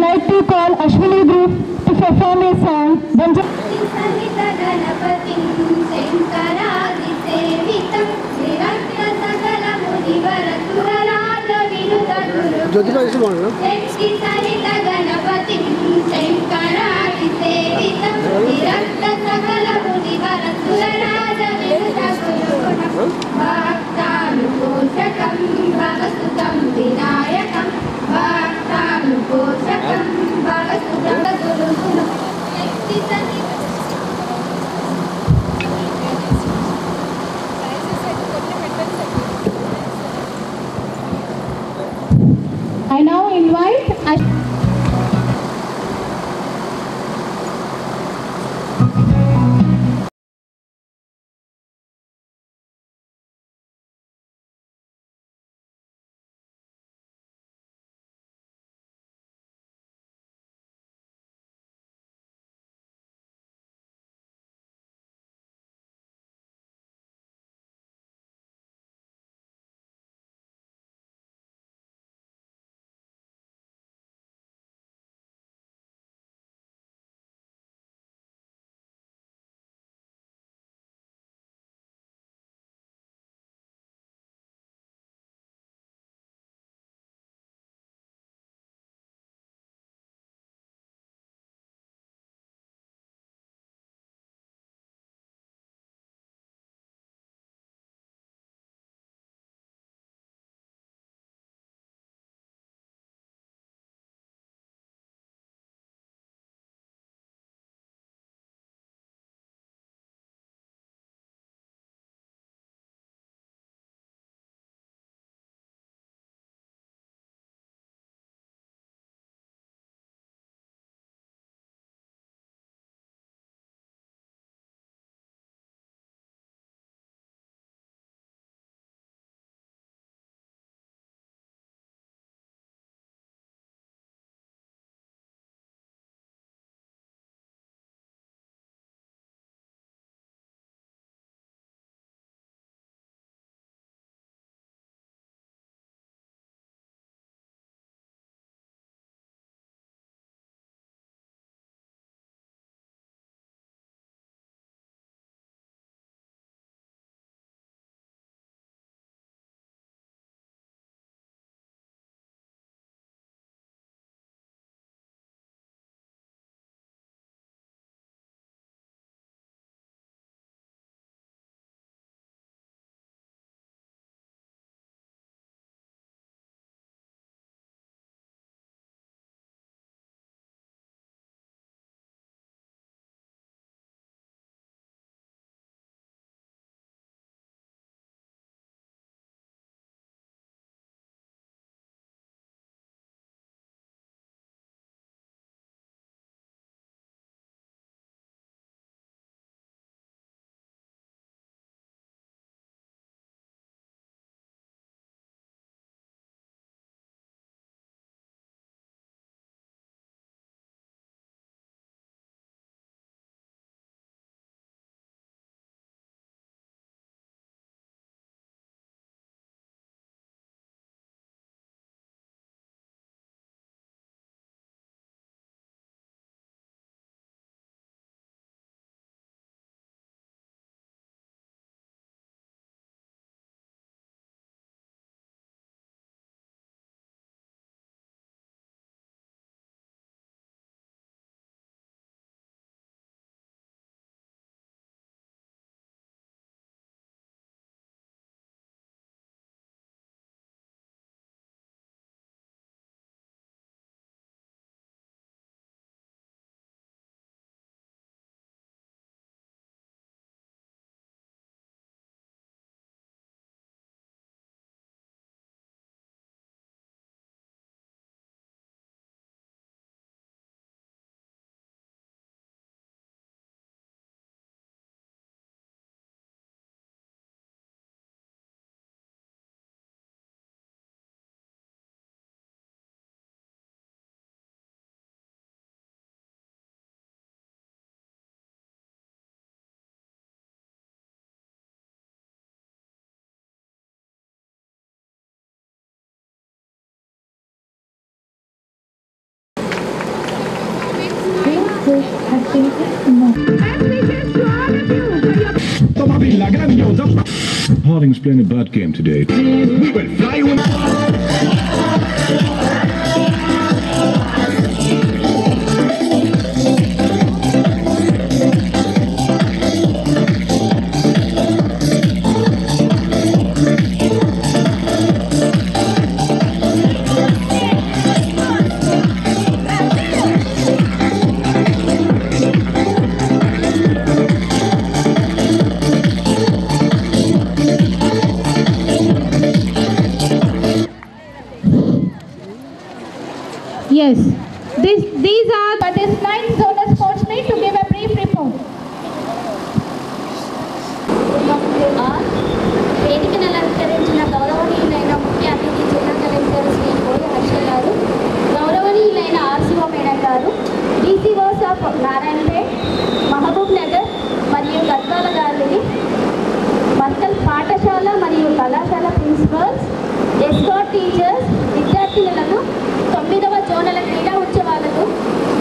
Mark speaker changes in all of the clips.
Speaker 1: like to call Ashwini Group to perform a song. I now invite
Speaker 2: Harding's playing a bad game today. We will fly you.
Speaker 1: Yes, these are participants zonal sports meet to give a brief report.
Speaker 3: వేదికను అలంకరించిన గౌరవనీయులైన ముఖ్య అతిథి జిల్లా collector Shri కోడి హర్ష గారు, గౌరవనీయులైన RCO madam గారు, డీసీఓస్ ఆఫ్ నారాయణపేట్, మహబూబ్ నగర్ మరియు గద్వాల గారిని, మర్కల్ పాఠశాల మరియు కళాశాల ప్రిన్సిపల్స్, ఎస్కాట్ టీచర్స్, విద్యార్థినులను 9వ జోనల క్రీడా ఉత్సవాలకు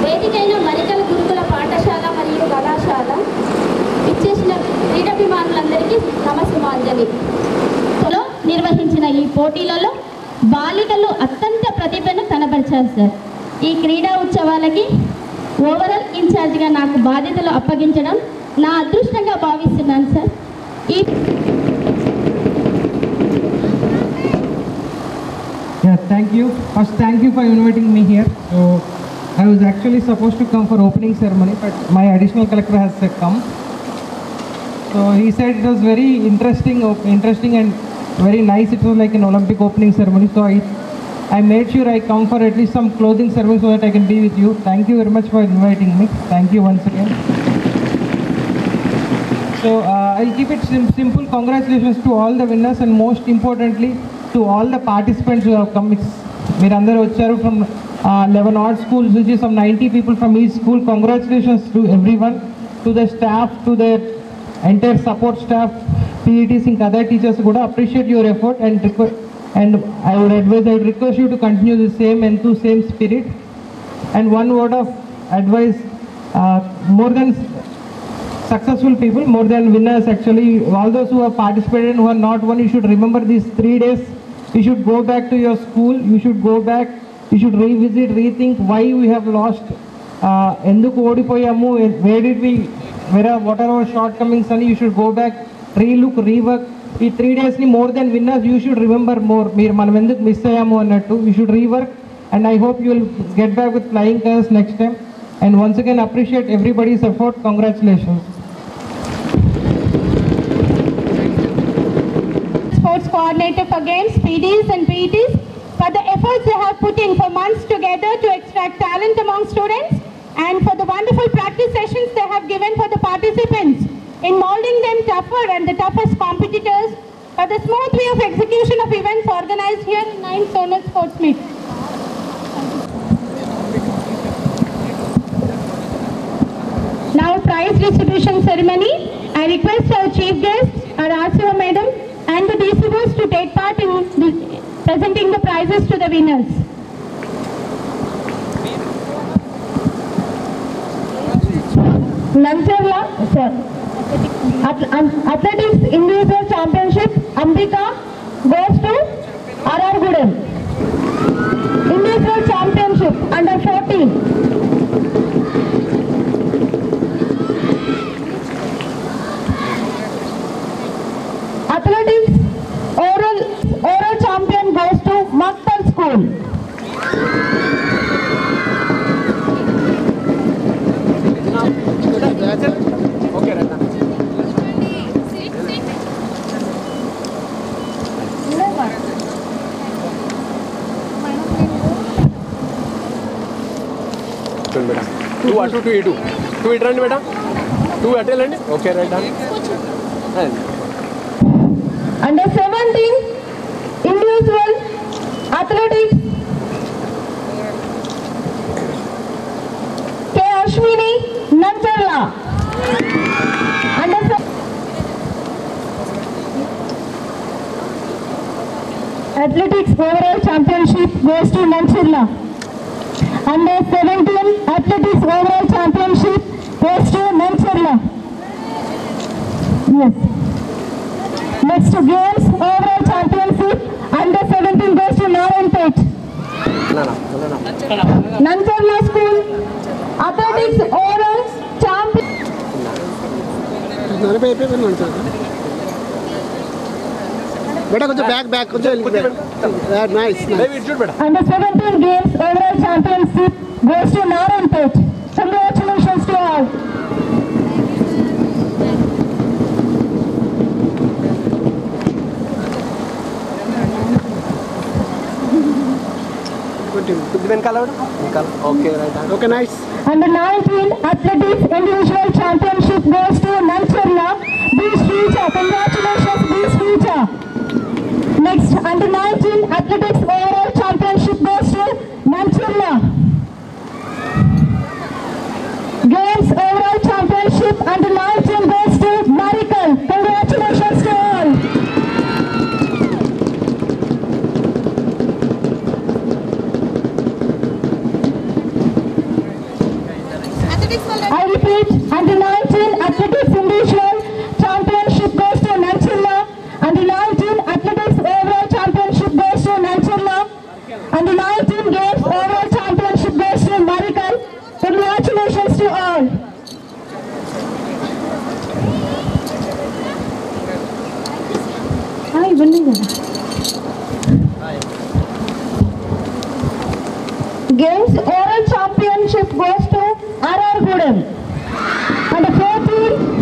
Speaker 3: వేదికైన మరికల్ గురుకుల పాఠశాల మరియు కళాశాల ఇచ్చేసిన క్రీడాభిమానులందరికీ నమస్సుమాంజలి. నిర్వహించిన ఈ పోటీలలో బాలికలు అత్యంత ప్రతిభను కనబరిచారు సార్. ఈ క్రీడా ఉత్సవాలకి ఓవరాల్ ఇన్ఛార్జిగా నాకు బాధ్యతలు అప్పగించడం నా అదృష్టంగా భావిస్తున్నాను sir.
Speaker 4: Yeah, thank you. First, thank you for inviting me here. So, I was actually supposed to come for opening ceremony, but my additional collector has come. So he said it was very interesting and very nice. It was like an Olympic opening ceremony. So I made sure I come for at least some clothing ceremony so that I can be with you. Thank you very much for inviting me. Thank you once again. So I'll keep it simple. Congratulations to all the winners and most importantly to all the participants who have come. Mirandar Ocharu from 11 odd schools, which is some 90 people from each school. Congratulations to everyone, to the staff, to the entire support staff, PETs and other teachers. Would appreciate your effort and I would request you to continue the same same spirit. And one word of advice: more than successful people, more than winners. Actually, all those who have participated and who are not won, you should remember these 3 days. You should go back to your school. You should go back. You should revisit, rethink why we have lost. Enduku odipoyamu? Where did we? What are our shortcomings? And you should go back, relook, rework. ఈ 3 days ni more than winners, you should remember more. మీరు మనం ఎందుకు miss అయ్యాము అన్నట్టు. You should rework, and I hope you will get back with flying colors next time. And once again, appreciate everybody's effort. Congratulations.
Speaker 1: Sports coordinator for games, PDs and PETs, for the efforts they have put in for months together to extract talent among students, and for the wonderful practice sessions they have given for the participants in molding them tougher and the toughest competitors, for the smooth way of execution of events organized here in 9th Zonal Sports Meet. Now prize distribution ceremony. I request our chief guest, our RCO madam and the DCOs to take part in presenting the prizes to the winners. Nancherla, sir. Athletics Individual Championship, Ambika goes to R.R. Gudem. Individual Championship under 14. Athletics oral champion goes to Maktal School.
Speaker 5: Two ato two itu. Two it run beta. Two atel and okay right done.
Speaker 1: Under 17 individual athletics, K. Ashwini Nancharla. Under athletics overall championship goes to Nancharla. Under 17 athletics overall championship Yes. Next to games, overall championship, under 17 goes to Narayanpet. Nancharla School, athletics overall champion.
Speaker 6: बेटा कुछ back कुछ nice
Speaker 1: Under 17 games, overall championship goes to Narayanpet. Congratulations to all.
Speaker 6: Okay, nice.
Speaker 1: Under 19 athletics individual championship goes to Nancharla B. Sreeja. Congratulations B. Sreeja. Next, under 19 athletics overall championship goes to Nancharla. Games overall championship under 19 goes to Marikal. Congratulations to all. I repeat, under 19 athletics individual championship goes to Nancharla. Under 19 athletics overall championship goes to Nancharla. Under 19 games overall championship goes to Marikal. Congratulations to all. Games oral championship goes to R.R. Gudem. Under 14.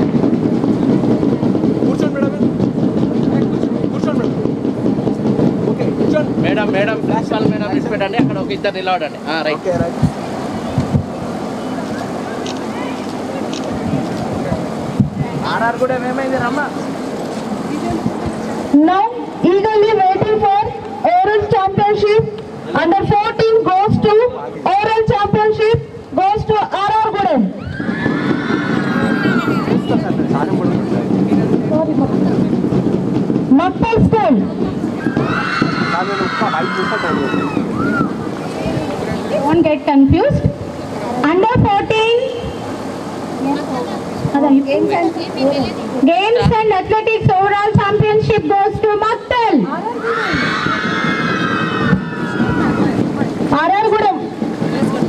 Speaker 7: Madam principal madam పెట్టండి అక్కడ ఒక ఇద్దరు నిలబడండి right RR కూడా ఏమైంది రమ్మా
Speaker 1: Now eagerly waiting for oral championship. Under 14 goes to oral championship goes to R.R. Gudem. Makpal School. Don't get confused. Under 14 games and athletics overall championship goes to Maktal. R.R. Gudem.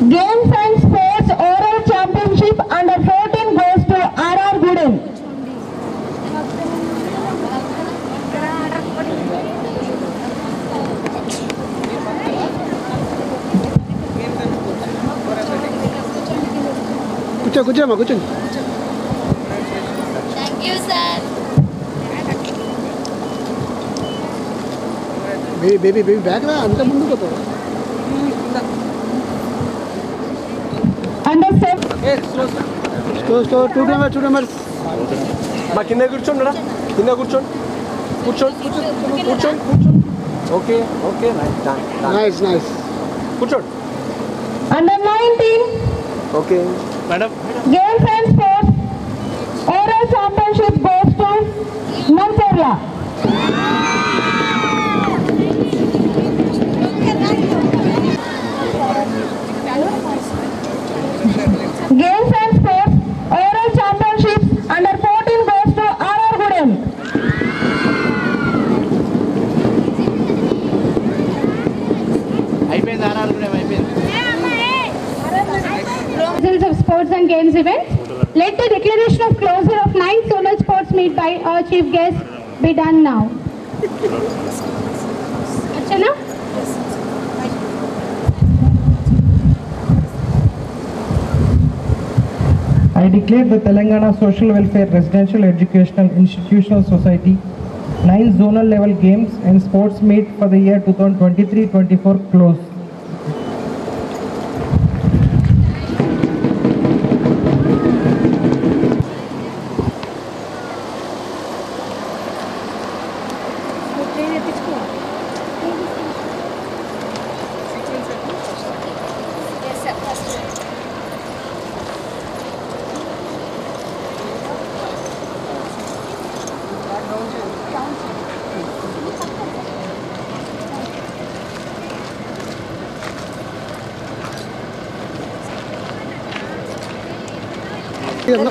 Speaker 1: Games and sports oral championship under 14 goes to R.R. Gudem.
Speaker 6: కూర్చోమ్మా కూర్చోండి baby back రా అంత ముందు పోతావు
Speaker 1: Under 7
Speaker 6: slow 2 numbers
Speaker 5: మా కింద కూర్చోండి కింద కూర్చోండి ఓకే
Speaker 6: నైస్
Speaker 5: కూర్చోండి
Speaker 1: under 19
Speaker 5: okay
Speaker 7: madam
Speaker 1: games and sports oral championship goes to Nancharla. Games and sports oral championship under 14 goes to R.R. Gudem.
Speaker 7: అయిపోయింది ఆర్ఆర్ కూడా అయిపోయింది
Speaker 1: Results of sports and games events. Let the declaration of closure of 9th zonal sports meet by our chief guest be done now. Archana?
Speaker 4: I declare the Telangana Social Welfare Residential Educational Institutional Society 9th zonal level games and sports meet for the year 2023-24 closed.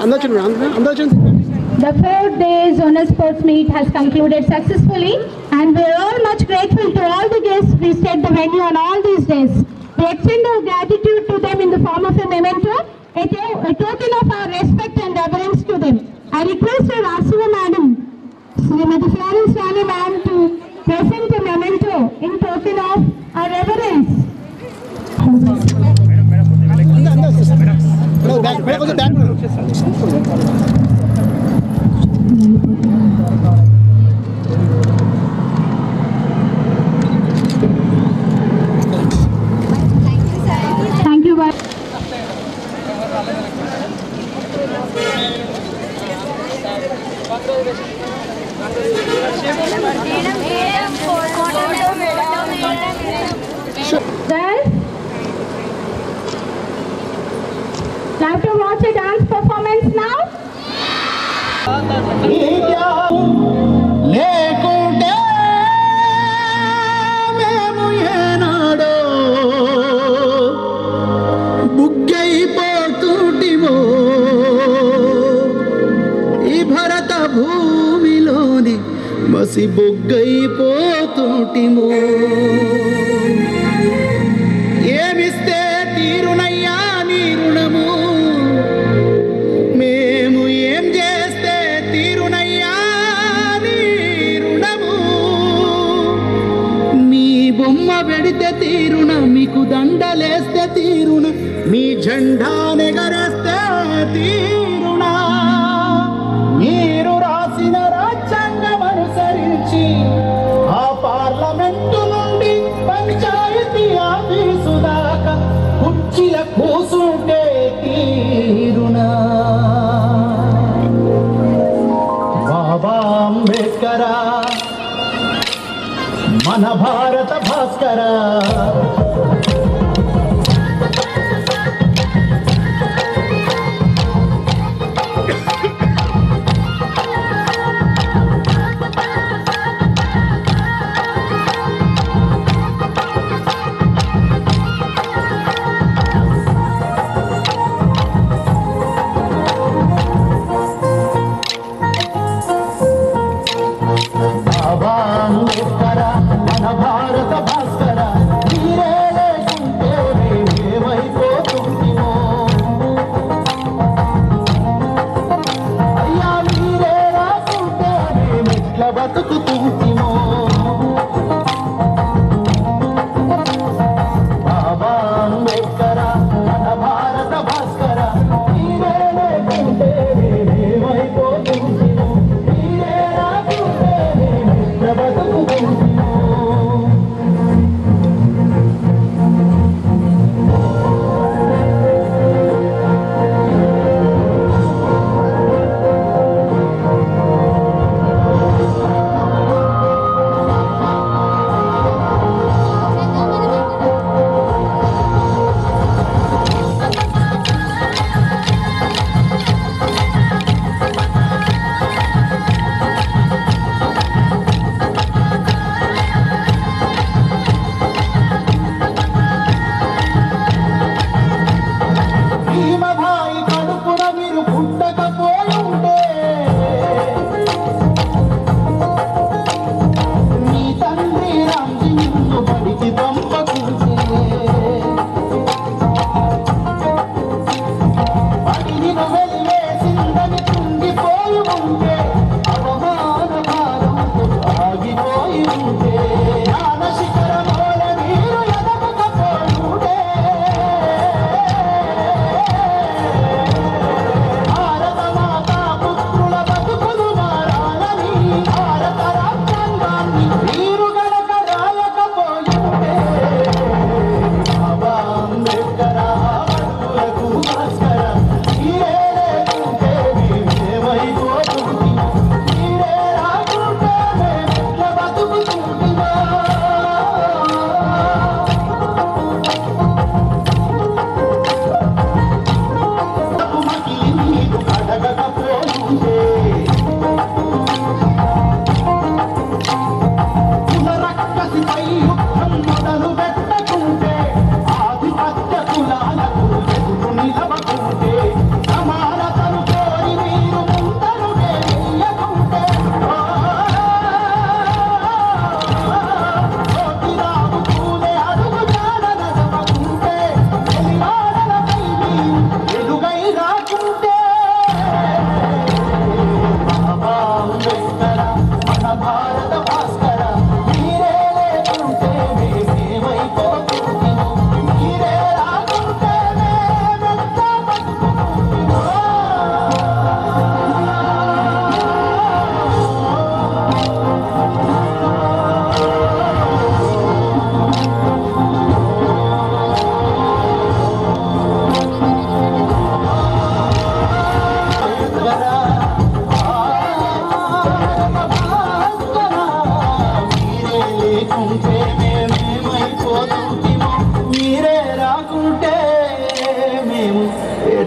Speaker 6: అందరూ వచ్చింది
Speaker 1: The 4 days Zonal Sports Meet has concluded successfully, and we are all much grateful to all the guests who visited the venue on all these days. We extend our gratitude to them in the form of a memento, a token of our respect and reverence to them. I request our RCO Madam, Srimati Florence Rani Ma'am, to present a memento in token of our reverence. Thank you. Now to watch a dance performance now.
Speaker 8: లేకుంటే మేము ఏనాడో బుగ్గైపోతుంటిమో ఈ భరత భూమిలోని మసి బుగ్గైపోతుంటిమో ఏమిస్తే తీరునయ్యా నీ రుణము మేము ఏం చేస్తే తీరునయ్యా నీ రుణము మీ బొమ్మ పెడితే తీరున మీకు దండలేస్తే తీరున మీ జెండా నెగరేస్తే తీరున మీరు రాసిన రాజ్యాంగం అనుసరించి ఆ పార్లమెంటు నుండి పంచాయతీ ఆఫీసు దాకా కుర్చీల కూసుంటే తీరునా బాబా అంబేద్కరా మన భారత భాస్కరా బాబా అంబేద్కరా మన భారత భాస్కరా వీరే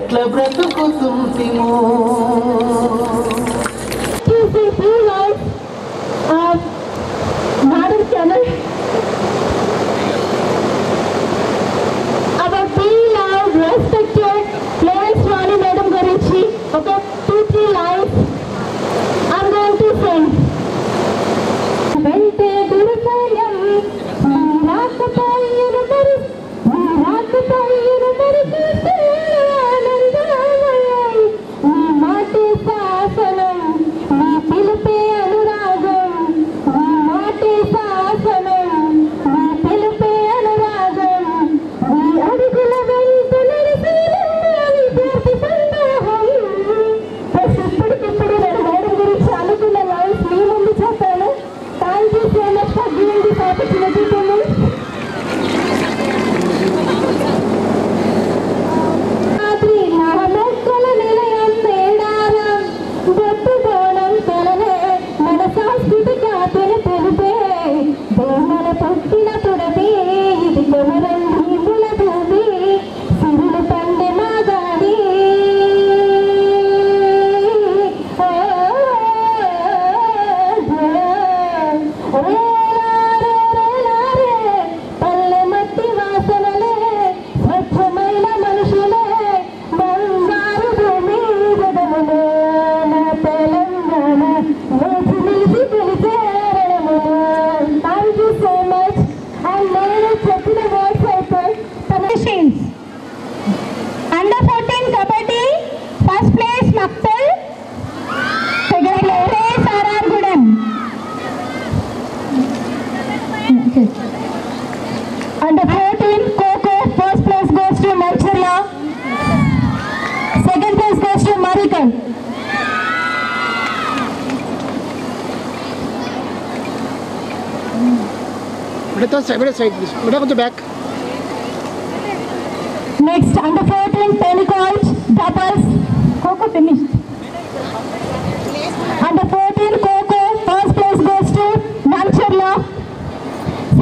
Speaker 8: ఎట్ల బ్రతుకుతుంటిమో
Speaker 1: Madam Channel. Our beloved, respected Florence Vani Madam Gurinchi, okay, 2-3 lines I'm going to sing. Vente Gurupayam, Rakapayana Mari, Rakapayana Mari Anandamai, Mate Sasanam, Pilupe Anuragam, Mate Sasanam, Pilupe Anuragam, Adikula Ventu Narisinam, Vyarthi Sandaham. ఇప్పటికిప్పుడు నేను madam గురించి అనుకున్న lines మీ ముందు చెప్పాను. Thank you so much for giving this opportunity to me. రాత్రి నవమొక్కల నిలయం మేడారం గొప్పగోణం తలనే మన సాంస్కృతిక తెలిపే బొమ్మల పుట్టిన తొడపి ఇది కొమరం భీముల భూమి సిరులు పండే మాగాడి పల్లె మట్టి వాసనలే స్వచ్ఛమైన మనుషులే బంగారు భూమి జగములే నా తెలంగాణ లేచి నిలిచి పిలిచేరణములే. Thank you so much. And నేను చెప్పిన వర్డ్స్ అయిపోయి Machines. Under 14 Kabaddi, first place Maktal, second place RR Gudem. Under 14 Kho-Kho, first place goes to Malcharla, second place goes to Marikal.
Speaker 6: side please. Go back.
Speaker 1: Next, under 14 Pentecost, doubles, Kho-Kho finished. Under 14 Kho-Kho, first place goes to Malcharla,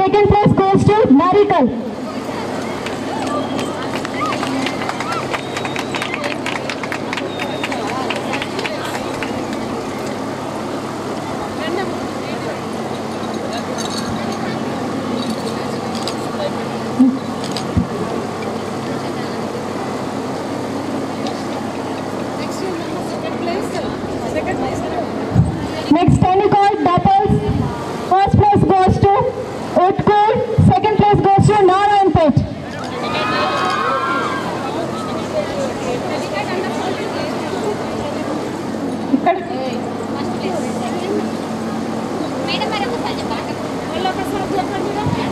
Speaker 1: second place goes to Marikal. Next, Pentecost doubles, first place goes to Utkur, second place goes to Narayanpet.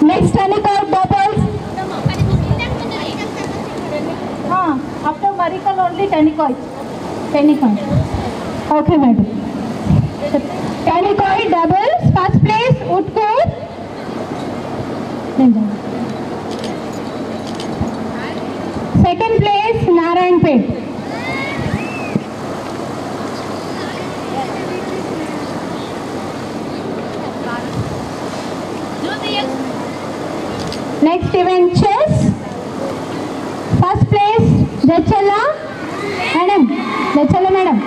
Speaker 1: Next, Pentecost doubles. After Marikal only Pentecost. Okay, madam. Pentecost doubles, first place Utkur. Second place Narayanpet. Next event chess. First place Jachalla madam.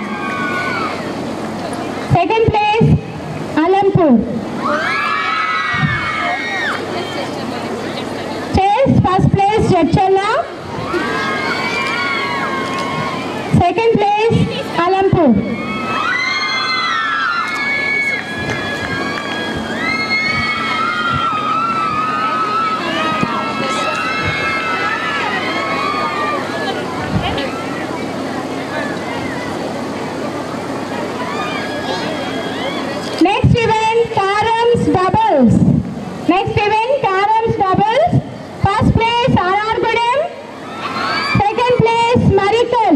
Speaker 1: Second place Alampur. Chess, first place Jachalla, second place Alampur. Next event, Caroms doubles. First place RR Gudem, second place Marikal.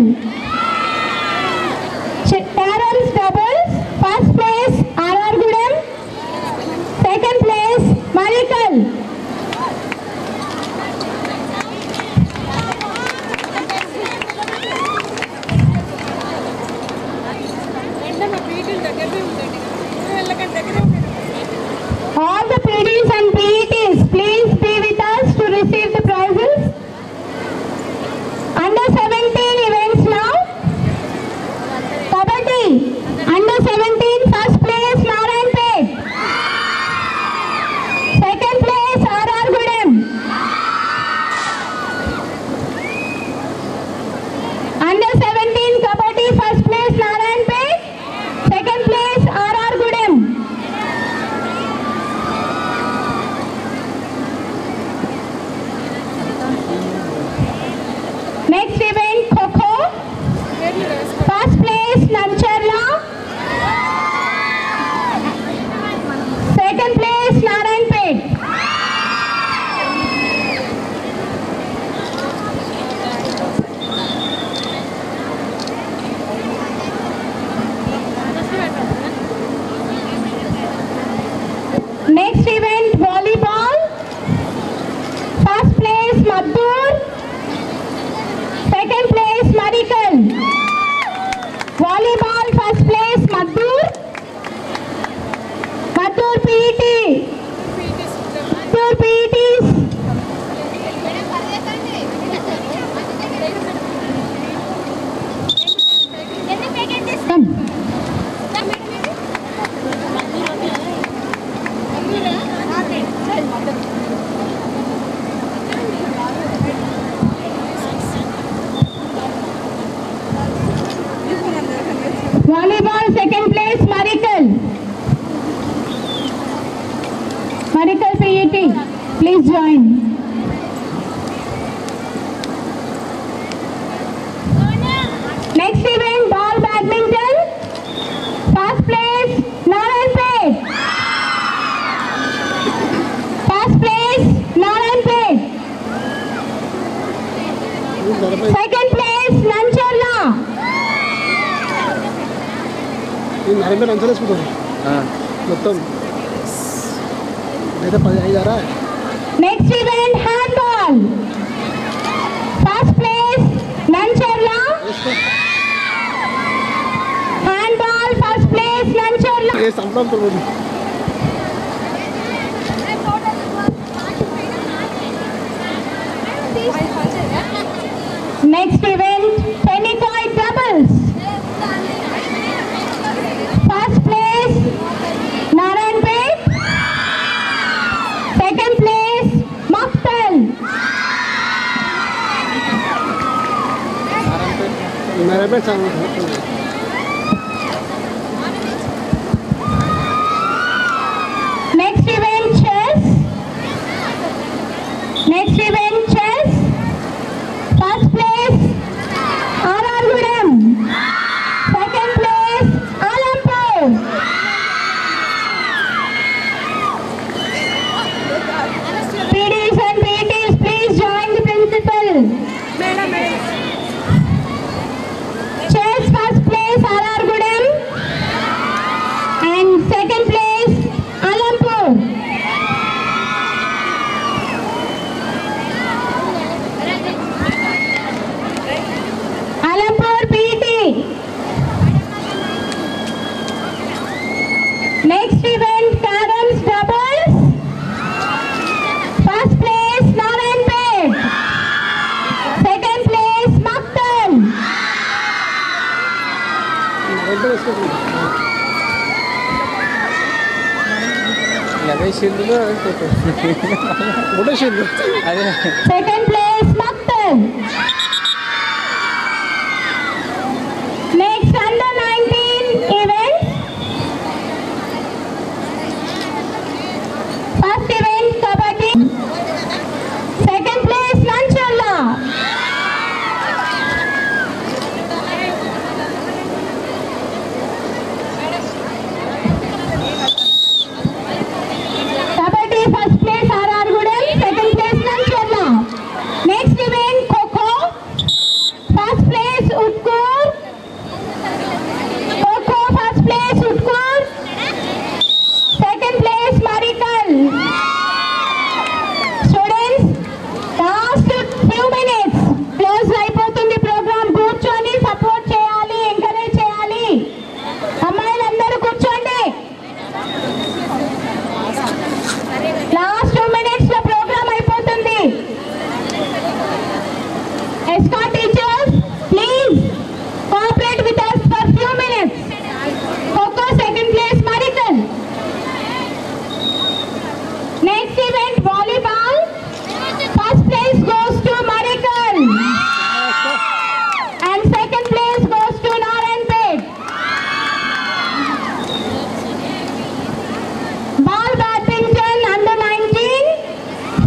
Speaker 1: Volleyball first place Madhur. Madhur PET. Madhur PETs. Volleyball second place Marical. Marical PET. Please join. Next event ball badminton. First place Narayanpet. First place Narayanpet. Second place Nancharla.
Speaker 6: నలభై అంచనా వేసుకుంటారు మొత్తం లేదా 15
Speaker 1: Next event handball. First place Nancharla. Handball first place Nancharla.
Speaker 6: ఏ సంపడం తోడు
Speaker 1: Next event Pennycoid doubles. First place Narayanpet. Second place Maktal.
Speaker 6: నలభై
Speaker 1: Next event chess. Next event chess. First place R.R. Gudem. Second place Alampur. PDs and PTs, please join the principal. Chess first place R.R. Gudem and second place Alampur. Alampur PT. Next event Carroms doubles. First place Narayanpet. Second place Maktal. Second place Maktal. Next under 19 event. First event Kabaddi. Second place Nancharla. Kabaddi first place R.R. Gudem. Second place Nancharla. Next event Kho-Kho. First place Utkur. Kho-Kho first place Utkur. Second place Marical. Students, last few minutes. Close అయిపోతుంది programme. కూర్చొని support చేయాలి, encourage చేయాలి. అమ్మాయిలందరూ కూర్చోండి. Last 2 minutes లో programme అయిపోతుంది. Escort teachers, please cooperate with us for few minutes. Kho-Kho second place Marical. Next event volleyball. First place goes to Marical. And second place goes to Narayanpet. Ball badminton under 19.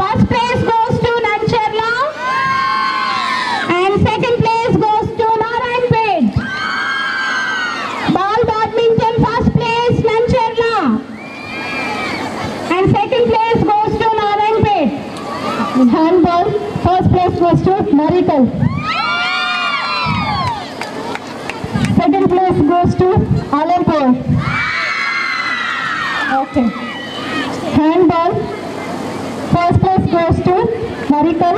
Speaker 1: First place goes to Nancharla. And second place goes to Narayanpet. Ball badminton first place Nancharla. And second place goes to Narayanpet. Handball first place goes to Marical. Second place goes to Alampur. Okay. Handball first place goes to Marical.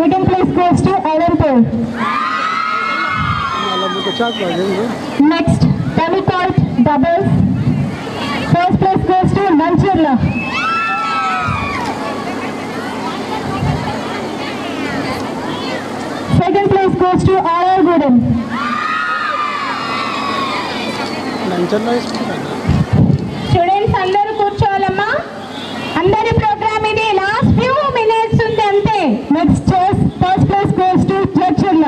Speaker 1: Second place goes to Alampur. Next, Tamikot doubles. First place goes to Manchurla. Second place goes to R.R. Gudem. Students, అందరూ కూర్చోవాలమ్మా. అందరి programme ఇది last few minutes ఉంది అంతే. Next chess first place goes to Jadcherla.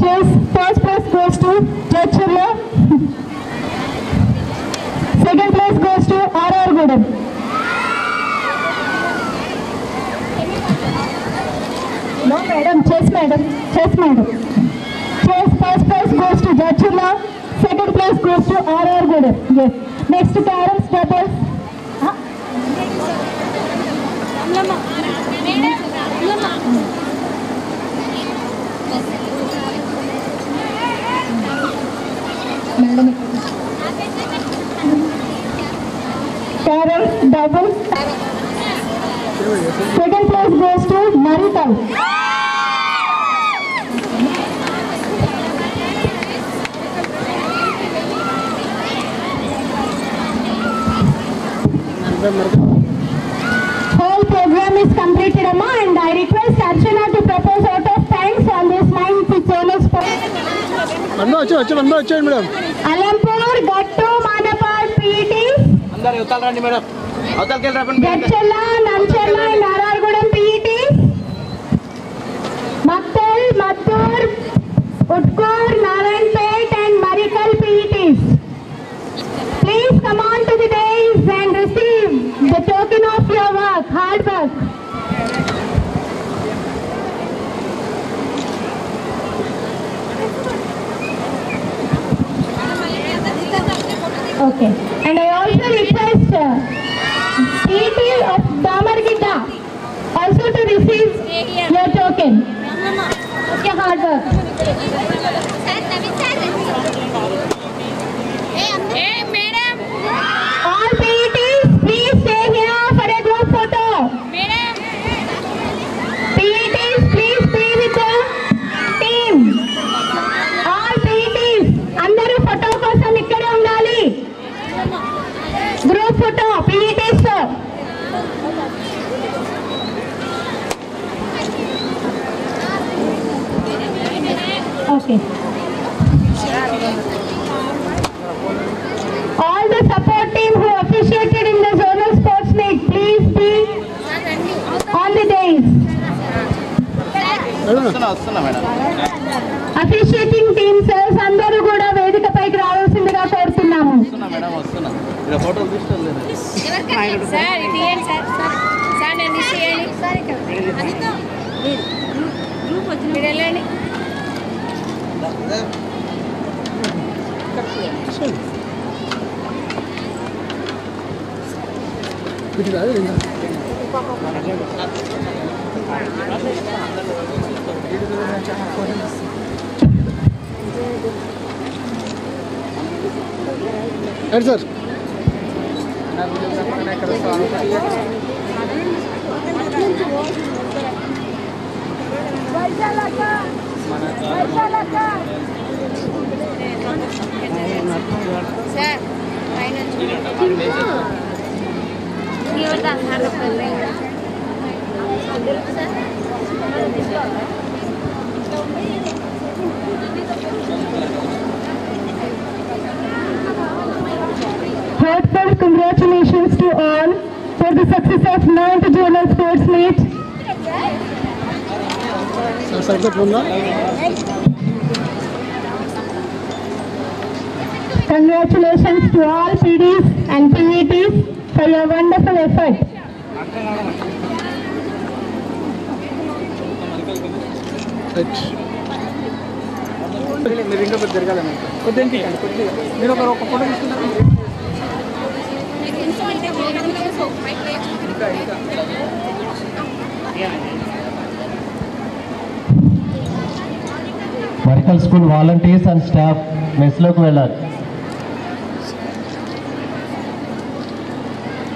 Speaker 1: Chess first place goes to Jadcherla. Second place goes to R R Gudem. No madam, chess madam, chess madam. Chess first place goes to Jachula, second place goes to R.R. Gudem. Yes. Next caroms doubles. Caroms doubles. Second place goes to Marital. Whole program is completed, Amma, and I request Archana to propose out of thanks on this 9th Solar Sport. Alampur, Gattu, Madapad, PETs. Jachalla, Nanchalla, and R.R. Gudem PETs. Maktal, Mattur, Utkur, Narayanpet, and Marikal PETs. Please come on to the dais and receive the token of your work, hard work. Okay. And I also request PT of Damargita also to receive your token. Okay, hard work. All PETs, please stay here for a group photo. PETs, please be with the team. All PETs, అందరూ photo కోసం ఇక్కడే ఉండాలి. Group photo PETs. Okay. All the support team who officiated in the zonal sports meet, please be on the days. Officiating team sirs అందరూ కూడా వేదికపైకి రావాల్సిందిగా కోరుతున్నాము.
Speaker 6: Sir.
Speaker 1: Heartfelt congratulations to all for the success of 9th Zonal Sports Meet. Congratulations to all PDs and PETs for your wonderful effort.
Speaker 9: Marical School volunteers and staff మెస్లోకి వెళ్ళాలి.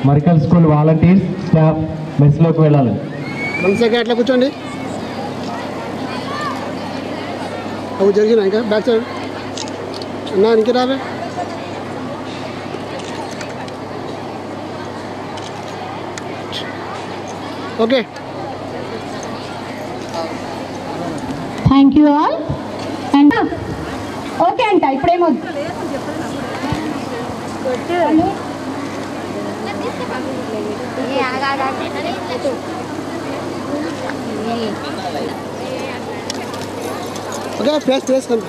Speaker 9: Marikal school volunteers staff మెస్లోకి వెళ్ళాలి.
Speaker 6: 1 second అట్లా కూర్చోండి. అవి జరిగినా ఇంకా back side అన్నా ఇంక రావే. Okay,
Speaker 1: thank you all. And okay అంట ఇప్పుడేమో
Speaker 6: ఓకే. ఫేస్ కండి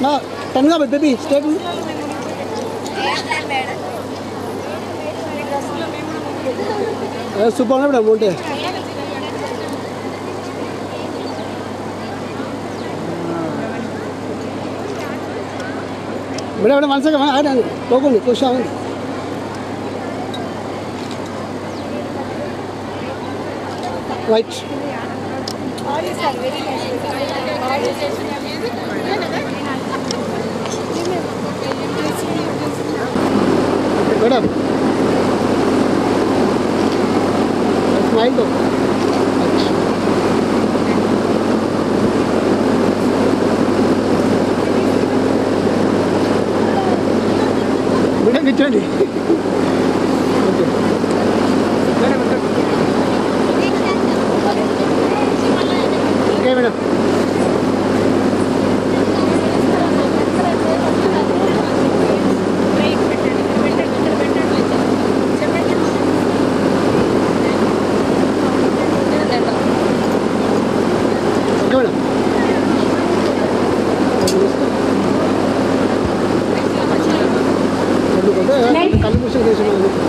Speaker 6: నా టన్గా బేబీ స్టేట్ సూపర్ ఉన్నా మేడం ఉంటే మేడం మేడం 1 సెకండ్ ఆడండి పోకండి కూర్చోండి. రైట్ మేడం స్మైల్ తో మేడం కూర్చోండి. Okay okay madam.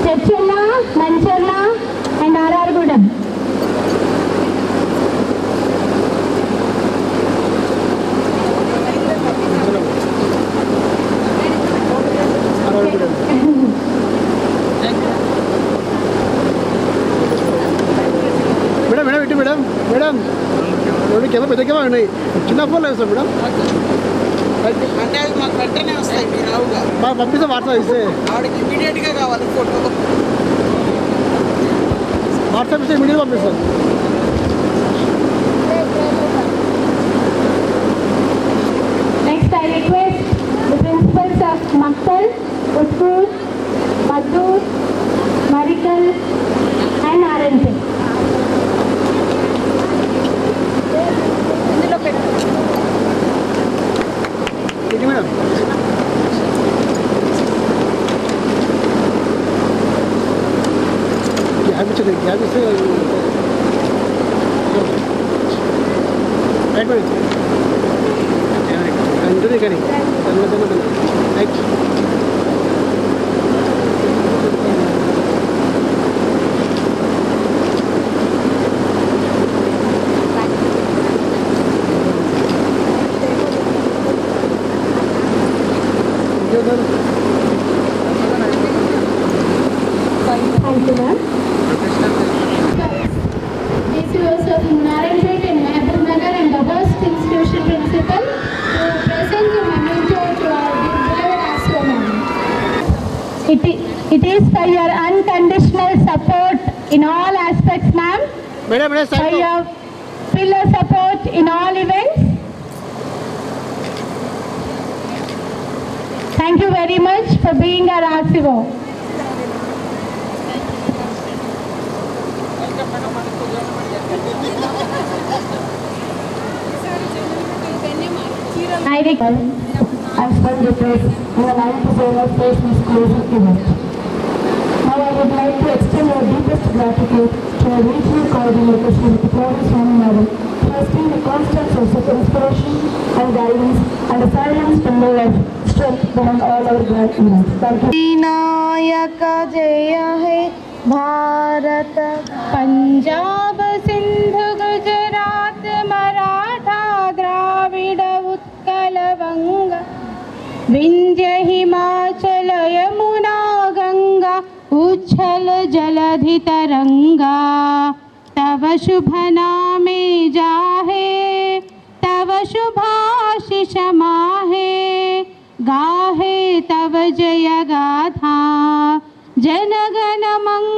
Speaker 1: చర్చల్ల, మంచర్ల అండ్ ఆర్ఆర్గూడెం.
Speaker 6: మేడం మేడం ఇటు మేడం మేడం రెండు కెమెరా పెద్ద కెమెరా ఉన్నాయి, చిన్న ఫోన్లో వేస్తాం మేడం.
Speaker 8: అంటే అది మాకు వెంటనే వస్తాయి, మీరు రావుగా
Speaker 6: మాకు పంపిస్తే వాట్సాప్ ఇస్తే
Speaker 8: ఆవిడకి ఇమీడియట్గా కావాలి ఫోటో.
Speaker 6: వాట్సాప్ ఇస్తే ఇమీడియట్గా పంపిస్తాం.
Speaker 1: Next, I request the principals of Maktal, Uskul, Maddur, Marikal and RNP.
Speaker 6: ఇది మేడం గ్యాప్ ఇస్తే రైట్ మేడం ఉంటుంది కానీ right.
Speaker 1: Thank you, ma'am. This was of Narayanpet and Mahabubnagar and the first institution principal to present the memento to our beloved ASO ma'am. It is for your unconditional support in all aspects, ma'am.
Speaker 6: Madam,
Speaker 1: For your pillar support in all events. Thank you very much for being our RCO. I recall I've spent the days in the 9th of August face this closing event. Now I would like to extend our deepest gratitude to our regional coordinator, Srimati Purvi Swami Madam, who has been a constant source of inspiration and guidance and a silent spindle of strength behind all our grand events. Thank you.
Speaker 10: Vinayak जय है भारत
Speaker 1: पंजाब सिंध गुजरात मराठा द्राविड उत्कल वंग विंध्य हिमाचल यमुना गंगा उच्छल जलधि तरंगा तव शुभ नामे जाहे तव शुभाशिष माहे गाहे तव जय गाथा जनगण मंगल